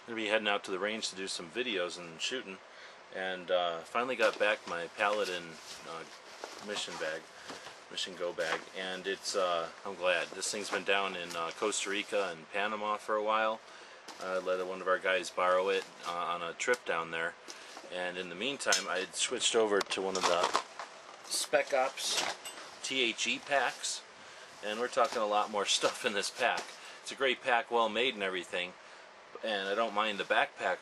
Gonna be heading out to the range to do some videos and shooting, and finally got back my Paladin mission go bag, and it's I'm glad. This thing's been down in Costa Rica and Panama for a while. Let one of our guys borrow it on a trip down there, and in the meantime I had switched over to one of the Spec Ops THE packs, and we're talking a lot more stuff in this pack. It's a great pack, well made and everything, and I don't mind the backpack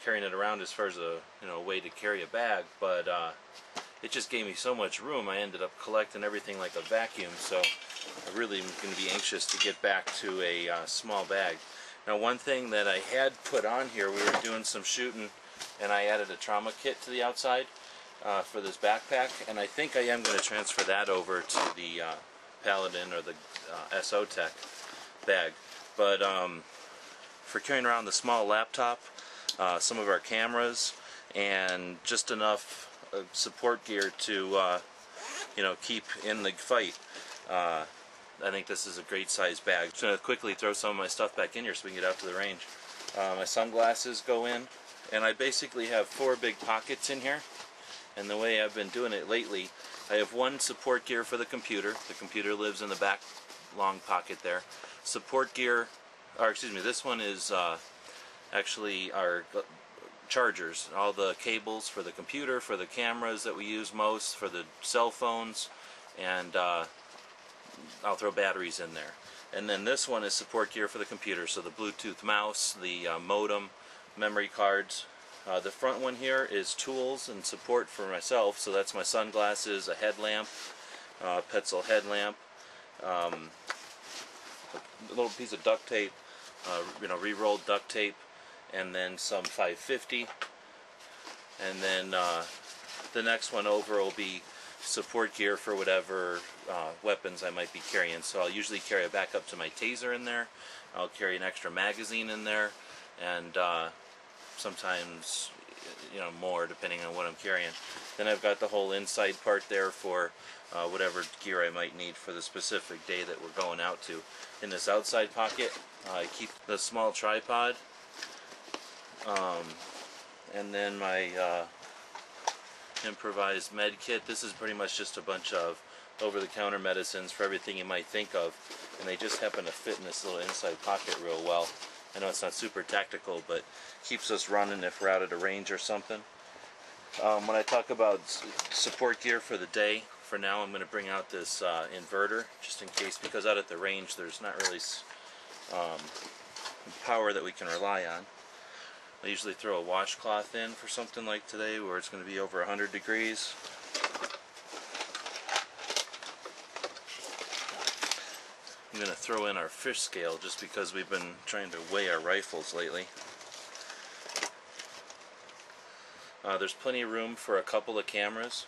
carrying it around as far as a way to carry a bag, but it just gave me so much room. I ended up collecting everything like a vacuum, so I really am going to be anxious to get back to a small bag. Now, one thing that I had put on here, we were doing some shooting, and I added a trauma kit to the outside for this backpack, and I think I am going to transfer that over to the Paladin or the SO Tech bag. But for carrying around the small laptop, some of our cameras, and just enough support gear to keep in the fight, I think this is a great size bag. Just going to quickly throw some of my stuff back in here so we can get out to the range. My sunglasses go in, and I basically have 4 big pockets in here, and the way I've been doing it lately, I have one support gear for the computer. The computer lives in the back long pocket there. Support gear, or excuse me, this one is actually our chargers, all the cables for the computer, for the cameras that we use most, for the cell phones, and I'll throw batteries in there. And then this one is support gear for the computer, so the Bluetooth mouse, the modem, memory cards. The front one here is tools and support for myself, so that's my sunglasses, a headlamp, Petzl headlamp, a little piece of duct tape, re-rolled duct tape, and then some 550, and then the next one over will be support gear for whatever weapons I might be carrying. So I'll usually carry a backup to my taser in there, I'll carry an extra magazine in there, and sometimes more depending on what I'm carrying. Then I've got the whole inside part there for whatever gear I might need for the specific day that we're going out to. In this outside pocket I keep the small tripod, and then my improvised med kit. This is pretty much just a bunch of over-the-counter medicines for everything you might think of, and they just happen to fit in this little inside pocket real well. I know it's not super tactical, but keeps us running if we're out at a range or something. When I talk about support gear for the day, for now I'm going to bring out this inverter, just in case, because out at the range there's not really power that we can rely on. I usually throw a washcloth in for something like today where it's going to be over 100 degrees. I'm going to throw in our fish scale just because we've been trying to weigh our rifles lately. There's plenty of room for a couple of cameras,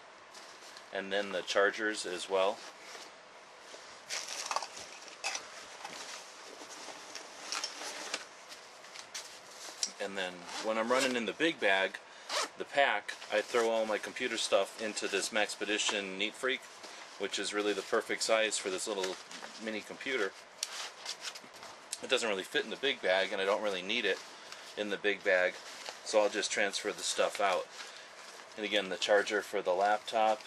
and then the chargers as well. And then when I'm running in the big bag, the pack, I throw all my computer stuff into this Maxpedition Neat Freak, which is really the perfect size for this little mini computer. It doesn't really fit in the big bag, and I don't really need it in the big bag, so I'll just transfer the stuff out. And again, the charger for the laptop,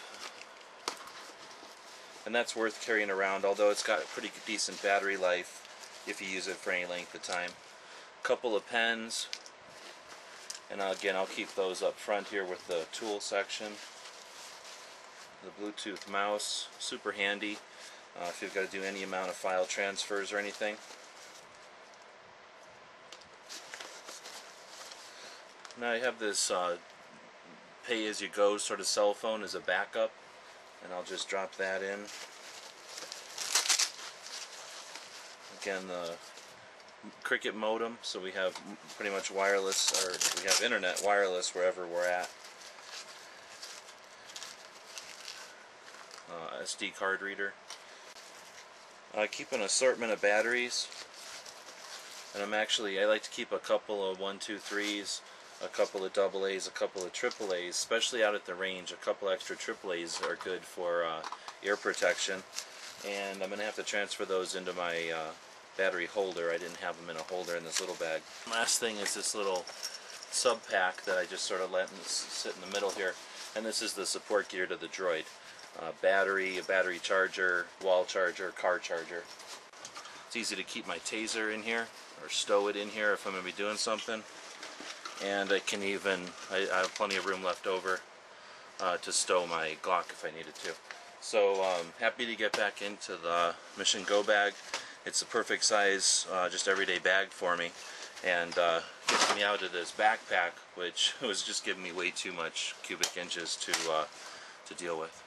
and that's worth carrying around, although it's got a pretty decent battery life if you use it for any length of time. A couple of pens, and again I'll keep those up front here with the tool section. The Bluetooth mouse, super handy if you've got to do any amount of file transfers or anything. Now I have this pay-as-you-go sort of cell phone as a backup, and I'll just drop that in. Again, the Cricket modem, so we have pretty much wireless, or we have internet wireless wherever we're at. SD card reader. I keep an assortment of batteries, and I like to keep a couple of 123s, a couple of AA's, a couple of AAA's, especially out at the range. A couple extra AAA's are good for ear protection, and I'm going to have to transfer those into my battery holder. I didn't have them in a holder in this little bag. Last thing is this little sub pack that I just sort of let sit in the middle here, and this is the support gear to the Droid. A battery charger, wall charger, car charger. It's easy to keep my taser in here or stow it in here if I'm going to be doing something. And I can even, I have plenty of room left over to stow my Glock if I needed to. So happy to get back into the Mission Go bag. It's the perfect size, just everyday bag for me, and gets me out of this backpack, which was just giving me way too much cubic inches to deal with.